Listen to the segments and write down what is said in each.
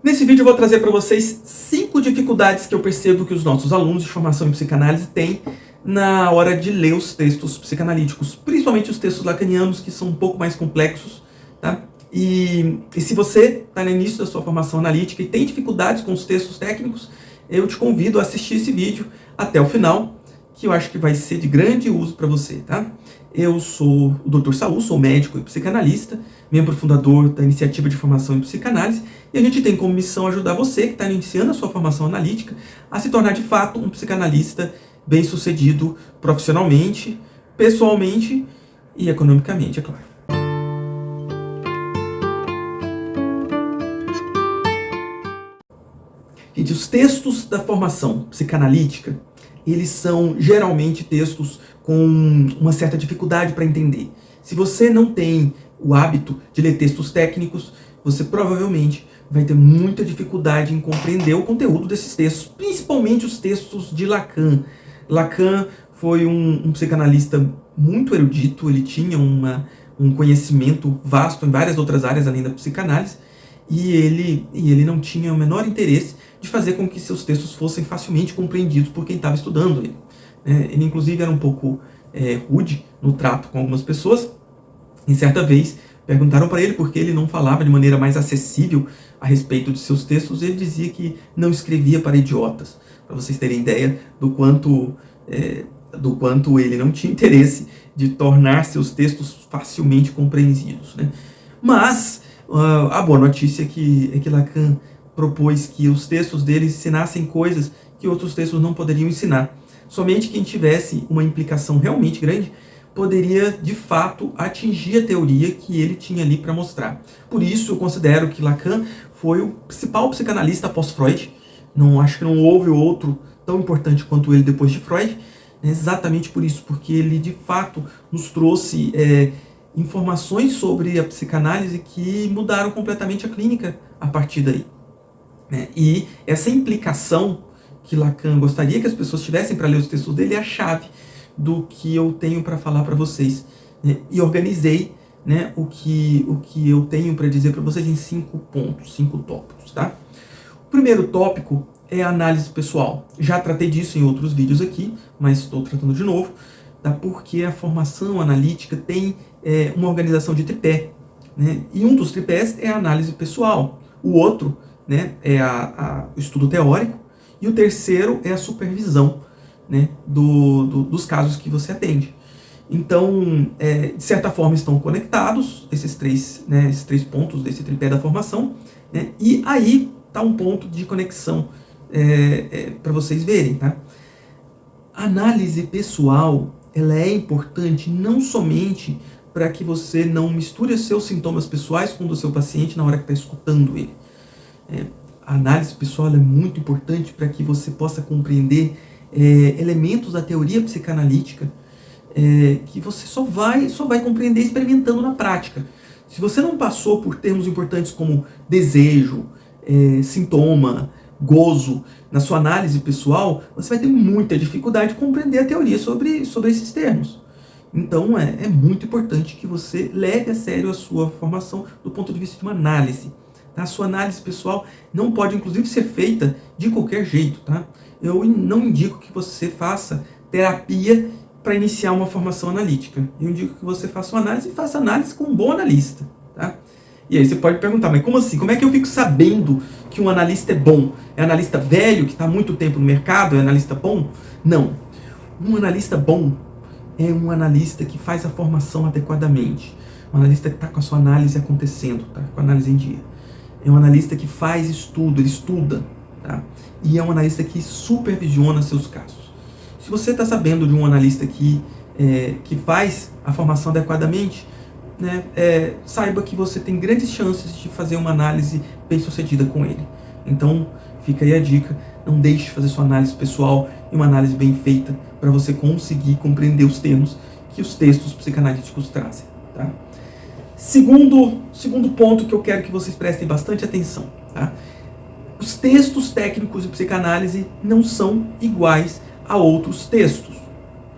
Nesse vídeo eu vou trazer para vocês 5 dificuldades que eu percebo que os nossos alunos de formação em psicanálise têm na hora de ler os textos psicanalíticos, principalmente os textos lacanianos, que são um pouco mais complexos, tá? E se você está no início da sua formação analítica e tem dificuldades com os textos técnicos, eu te convido a assistir esse vídeo até o final, que eu acho que vai ser de grande uso para você, tá? Eu sou o Dr. Saul, sou médico e psicanalista, membro fundador da Iniciativa de Formação em Psicanálise, e a gente tem como missão ajudar você que está iniciando a sua formação analítica a se tornar de fato um psicanalista bem-sucedido profissionalmente, pessoalmente e economicamente, é claro. Gente, os textos da formação psicanalítica, eles são geralmente textos com uma certa dificuldade para entender. Se você não tem o hábito de ler textos técnicos, você provavelmente vai ter muita dificuldade em compreender o conteúdo desses textos, principalmente os textos de Lacan. Lacan foi um psicanalista muito erudito, ele tinha um conhecimento vasto em várias outras áreas além da psicanálise, e ele não tinha o menor interesse de fazer com que seus textos fossem facilmente compreendidos por quem estava estudando ele. Ele inclusive era um pouco rude no trato com algumas pessoas. Em certa vez perguntaram para ele por que ele não falava de maneira mais acessível a respeito de seus textos. Ele dizia que não escrevia para idiotas, para vocês terem ideia do quanto ele não tinha interesse de tornar seus textos facilmente compreendidos, né? Mas a boa notícia é que Lacan propôs que os textos dele ensinassem coisas que outros textos não poderiam ensinar. Somente quem tivesse uma implicação realmente grande poderia, de fato, atingir a teoria que ele tinha ali para mostrar. Por isso, eu considero que Lacan foi o principal psicanalista após Freud. Acho que não houve outro tão importante quanto ele depois de Freud. Exatamente por isso, porque ele, de fato, nos trouxe informações sobre a psicanálise que mudaram completamente a clínica a partir daí. E essa implicação que Lacan gostaria que as pessoas tivessem para ler os textos dele é a chave do que eu tenho para falar para vocês. E organizei o que eu tenho para dizer para vocês em 5 pontos, 5 tópicos. Tá? O primeiro tópico é a análise pessoal. Já tratei disso em outros vídeos aqui, mas estou tratando de novo, tá? Porque a formação analítica tem uma organização de tripé. E um dos tripés é a análise pessoal. O outro é o estudo teórico, e o terceiro é a supervisão dos casos que você atende. Então, de certa forma, estão conectados esses três pontos desse tripé da formação, e aí está um ponto de conexão para vocês verem. Tá? A análise pessoal ela é importante não somente para que você não misture os seus sintomas pessoais com o do seu paciente na hora que está escutando ele. A análise pessoal é muito importante para que você possa compreender elementos da teoria psicanalítica que você só vai compreender experimentando na prática. Se você não passou por termos importantes como desejo, sintoma, gozo na sua análise pessoal, você vai ter muita dificuldade de compreender a teoria sobre esses termos. Então é muito importante que você leve a sério a sua formação do ponto de vista de uma análise. A sua análise pessoal não pode, inclusive, ser feita de qualquer jeito. Tá? Eu não indico que você faça terapia para iniciar uma formação analítica. Eu indico que você faça uma análise e faça análise com um bom analista. Tá? E aí você pode perguntar, mas como assim? Como é que eu fico sabendo que um analista é bom? É analista velho, que está há muito tempo no mercado? É analista bom? Não. Um analista bom é um analista que faz a formação adequadamente. Um analista que está com a sua análise acontecendo, tá? Com a análise em dia. É um analista que faz estudo, ele estuda, tá? E é um analista que supervisiona seus casos. Se você está sabendo de um analista que faz a formação adequadamente, saiba que você tem grandes chances de fazer uma análise bem sucedida com ele. Então, fica aí a dica, não deixe de fazer sua análise pessoal e uma análise bem feita para você conseguir compreender os termos que os textos psicanalíticos trazem, tá? Segundo ponto que eu quero que vocês prestem bastante atenção. Tá? Os textos técnicos de psicanálise não são iguais a outros textos.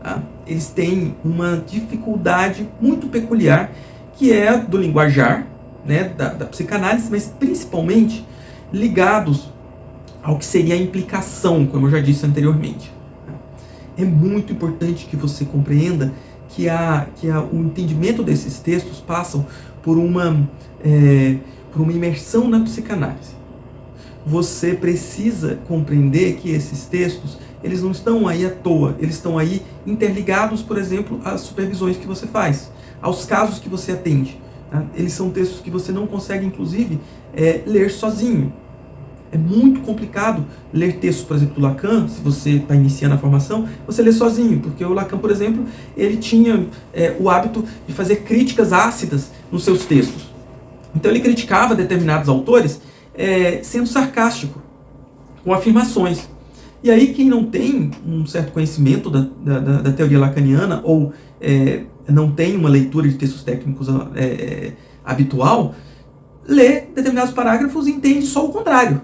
Tá? Eles têm uma dificuldade muito peculiar, que é do linguajar, da psicanálise, mas principalmente ligados ao que seria a implicação, como eu já disse anteriormente. É muito importante que você compreenda que o entendimento desses textos passam por uma imersão na psicanálise. Você precisa compreender que esses textos, eles não estão aí à toa, eles estão aí interligados, por exemplo, às supervisões que você faz, aos casos que você atende. Tá? Eles são textos que você não consegue, inclusive, ler sozinho. É muito complicado ler textos, por exemplo, do Lacan, se você está iniciando a formação, você lê sozinho, porque o Lacan, por exemplo, ele tinha o hábito de fazer críticas ácidas nos seus textos. Então ele criticava determinados autores sendo sarcástico, com afirmações. E aí quem não tem um certo conhecimento da teoria lacaniana, ou não tem uma leitura de textos técnicos habitual, lê determinados parágrafos e entende só o contrário.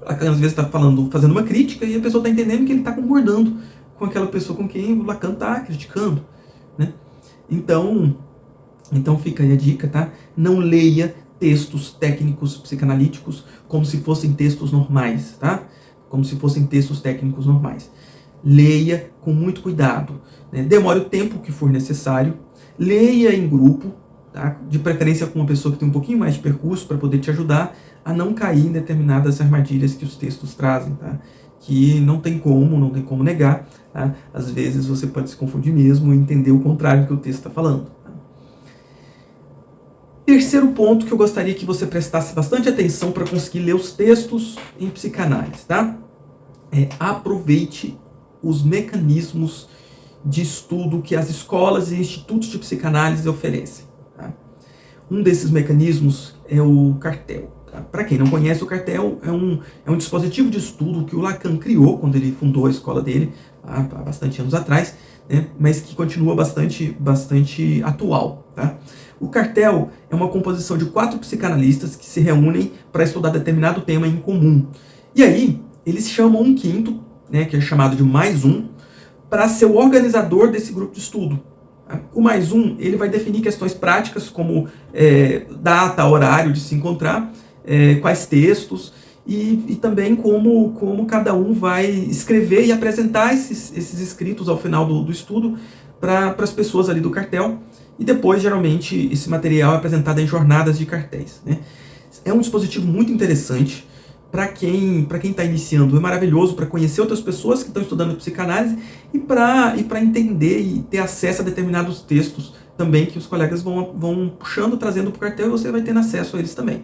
Lacan às vezes está fazendo uma crítica e a pessoa está entendendo que ele está concordando com aquela pessoa com quem o Lacan está criticando, né? Então fica aí a dica, tá? Não leia textos técnicos psicanalíticos como se fossem textos normais, tá? Como se fossem textos técnicos normais. Leia com muito cuidado, né? Demore o tempo que for necessário, leia em grupo, tá? De preferência com uma pessoa que tem um pouquinho mais de percurso para poder te ajudar a não cair em determinadas armadilhas que os textos trazem, tá? Que não tem como negar, tá? Às vezes você pode se confundir mesmo e entender o contrário do que o texto está falando. Tá? Terceiro ponto que eu gostaria que você prestasse bastante atenção para conseguir ler os textos em psicanálise, tá? Aproveite os mecanismos de estudo que as escolas e institutos de psicanálise oferecem. Tá? Um desses mecanismos é o cartel. Para quem não conhece, o cartel é um dispositivo de estudo que o Lacan criou quando ele fundou a escola dele, há bastante anos atrás, né, mas que continua bastante atual. Tá? O cartel é uma composição de 4 psicanalistas que se reúnem para estudar determinado tema em comum. E aí, eles chamam um quinto, né, que é chamado de mais um, para ser o organizador desse grupo de estudo. O mais um, ele vai definir questões práticas como data, horário de se encontrar, quais textos e também como cada um vai escrever e apresentar esses escritos ao final do estudo para as pessoas ali do cartel, e depois geralmente esse material é apresentado em jornadas de cartéis, né? É um dispositivo muito interessante para quem está iniciando, é maravilhoso para conhecer outras pessoas que estão estudando psicanálise e para entender e ter acesso a determinados textos também que os colegas vão puxando, trazendo para o cartel, e você vai tendo acesso a eles também.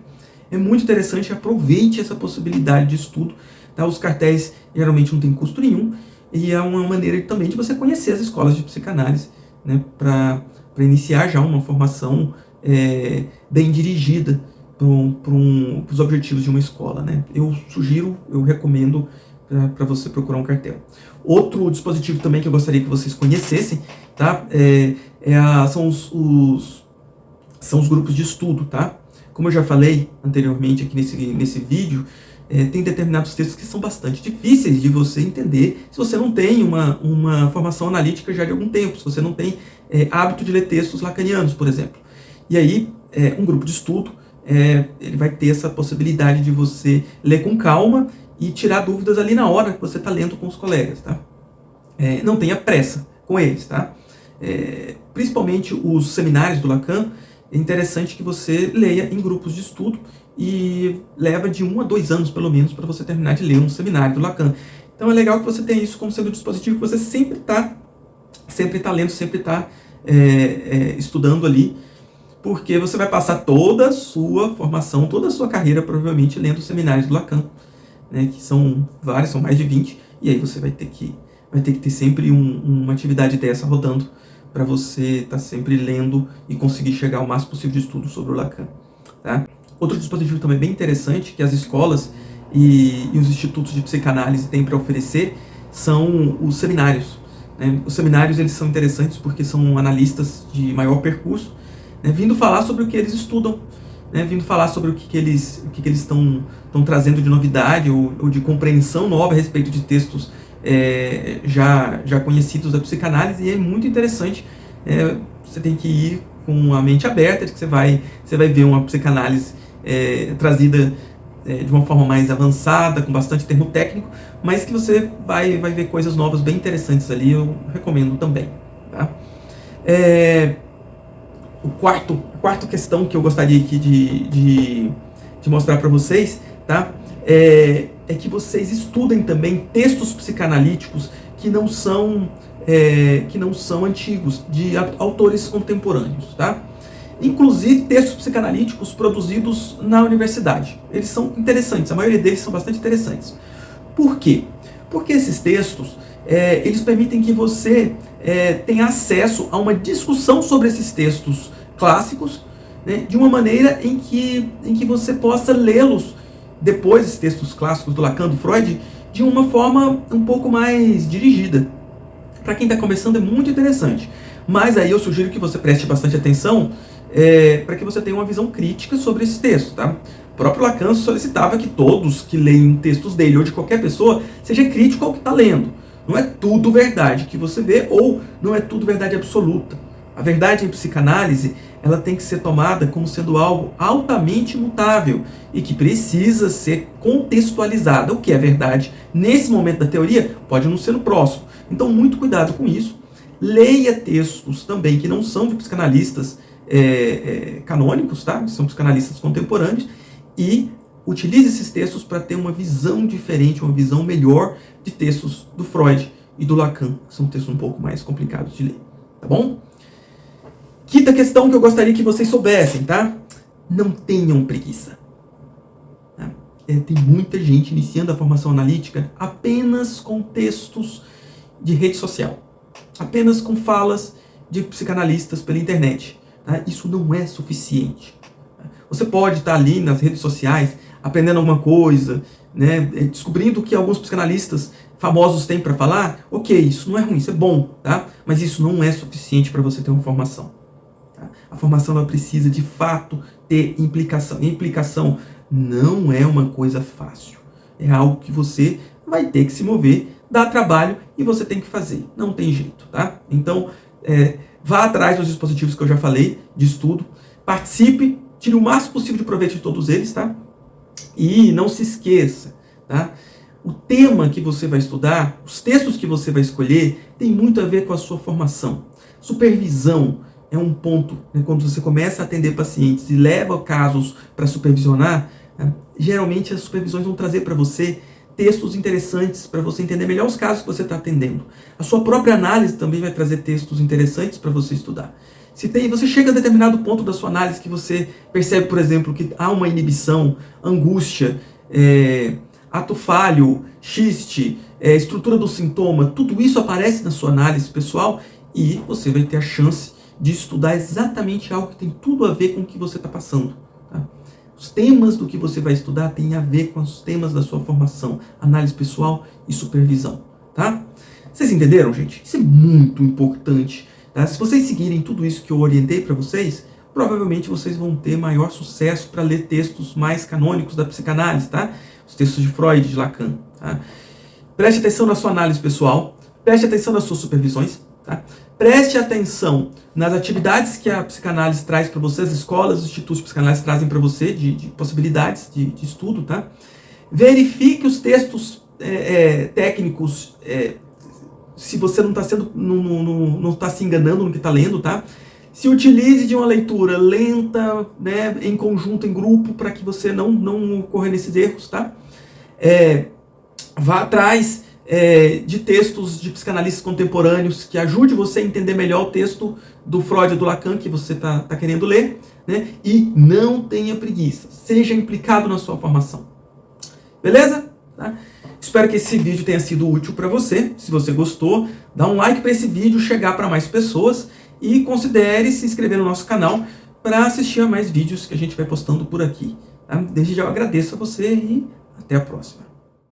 É muito interessante, aproveite essa possibilidade de estudo. Tá? Os cartéis geralmente não tem custo nenhum, e é uma maneira também de você conhecer as escolas de psicanálise, né? Para iniciar já uma formação bem dirigida para os objetivos de uma escola. Né? Eu recomendo para você procurar um cartel. Outro dispositivo também que eu gostaria que vocês conhecessem, tá? São os grupos de estudo, tá? Como eu já falei anteriormente aqui nesse vídeo, tem determinados textos que são bastante difíceis de você entender se você não tem uma formação analítica já de algum tempo, se você não tem hábito de ler textos lacanianos, por exemplo. E aí, um grupo de estudo, ele vai ter essa possibilidade de você ler com calma e tirar dúvidas ali na hora que você está lendo com os colegas, tá? Não tenha pressa com eles, tá? Principalmente os seminários do Lacan, é interessante que você leia em grupos de estudo e leva de 1 a 2 anos, pelo menos, para você terminar de ler um seminário do Lacan. Então é legal que você tenha isso como sendo um dispositivo que você sempre está lendo, sempre está estudando ali, porque você vai passar toda a sua formação, toda a sua carreira, provavelmente, lendo os seminários do Lacan, né, que são vários, são mais de 20, e aí você vai ter que ter sempre uma atividade dessa rodando, para você estar sempre lendo e conseguir chegar ao máximo possível de estudo sobre o Lacan. Tá? Outro dispositivo também bem interessante que as escolas e os institutos de psicanálise têm para oferecer são os seminários. Né? Os seminários, eles são interessantes porque são analistas de maior percurso, né, vindo falar sobre o que eles estudam, né, vindo falar sobre o que eles estão trazendo de novidade ou de compreensão nova a respeito de textos já conhecidos da psicanálise, e é muito interessante. Você tem que ir com a mente aberta, de que você vai ver uma psicanálise trazida de uma forma mais avançada, com bastante termo técnico, mas que você vai ver coisas novas bem interessantes ali, eu recomendo também. Tá? A quarta questão que eu gostaria aqui de mostrar para vocês, tá? É que vocês estudem também textos psicanalíticos que não são antigos, de autores contemporâneos, tá? Inclusive textos psicanalíticos produzidos na universidade. Eles são interessantes, a maioria deles são bastante interessantes. Por quê? Porque esses textos, eles permitem que você tenha acesso a uma discussão sobre esses textos clássicos, né, de uma maneira em que você possa lê-los depois, esses textos clássicos do Lacan, do Freud, de uma forma um pouco mais dirigida. Para quem está começando é muito interessante. Mas aí eu sugiro que você preste bastante atenção para que você tenha uma visão crítica sobre esses textos. Tá? O próprio Lacan solicitava que todos que leem textos dele ou de qualquer pessoa seja crítico ao que está lendo. Não é tudo verdade que você vê, ou não é tudo verdade absoluta. A verdade em psicanálise, ela tem que ser tomada como sendo algo altamente mutável e que precisa ser contextualizada. O que é verdade nesse momento da teoria pode não ser no próximo. Então, muito cuidado com isso. Leia textos também que não são de psicanalistas canônicos, tá? São psicanalistas contemporâneos, e utilize esses textos para ter uma visão diferente, uma visão melhor de textos do Freud e do Lacan, que são textos um pouco mais complicados de ler. Tá bom? Quinta questão que eu gostaria que vocês soubessem, tá? Não tenham preguiça. Tá? Tem muita gente iniciando a formação analítica apenas com textos de rede social, apenas com falas de psicanalistas pela internet. Tá? Isso não é suficiente. Você pode estar ali nas redes sociais aprendendo alguma coisa, né? Descobrindo o que alguns psicanalistas famosos têm para falar. Ok, isso não é ruim, isso é bom, tá? Mas isso não é suficiente para você ter uma formação. A formação ela precisa de fato ter implicação. E implicação não é uma coisa fácil. É algo que você vai ter que se mover, dá trabalho e você tem que fazer. Não tem jeito, tá? Então, vá atrás dos dispositivos que eu já falei de estudo. Participe, tire o máximo possível de proveito de todos eles, tá? E não se esqueça, tá? O tema que você vai estudar, os textos que você vai escolher, tem muito a ver com a sua formação. Supervisão é um ponto, né? Quando você começa a atender pacientes e leva casos para supervisionar, né? Geralmente as supervisões vão trazer para você textos interessantes para você entender melhor os casos que você está atendendo. A sua própria análise também vai trazer textos interessantes para você estudar. Você chega a determinado ponto da sua análise que você percebe, por exemplo, que há uma inibição, angústia, ato falho, xiste, estrutura do sintoma, tudo isso aparece na sua análise pessoal e você vai ter a chance de estudar exatamente algo que tem tudo a ver com o que você está passando. Tá? Os temas do que você vai estudar têm a ver com os temas da sua formação, análise pessoal e supervisão. Tá? Vocês entenderam, gente? Isso é muito importante. Tá? Se vocês seguirem tudo isso que eu orientei para vocês, provavelmente vocês vão ter maior sucesso para ler textos mais canônicos da psicanálise, tá? Os textos de Freud, de Lacan. Tá? Preste atenção na sua análise pessoal, preste atenção nas suas supervisões, tá? Preste atenção nas atividades que a psicanálise traz para você, as escolas, os institutos de psicanálise trazem para você de possibilidades de estudo, tá? Verifique os textos técnicos, se você não está se enganando no que está lendo, tá? Se utilize de uma leitura lenta, né, em conjunto, em grupo, para que você não ocorra nesses erros, tá? Vá atrás de textos de psicanalistas contemporâneos que ajude você a entender melhor o texto do Freud e do Lacan que você tá querendo ler, né? E não tenha preguiça, seja implicado na sua formação. Beleza? Tá? Espero que esse vídeo tenha sido útil para você. Se você gostou, dá um like para esse vídeo chegar para mais pessoas e considere se inscrever no nosso canal para assistir a mais vídeos que a gente vai postando por aqui. Tá? Desde já eu agradeço a você e até a próxima.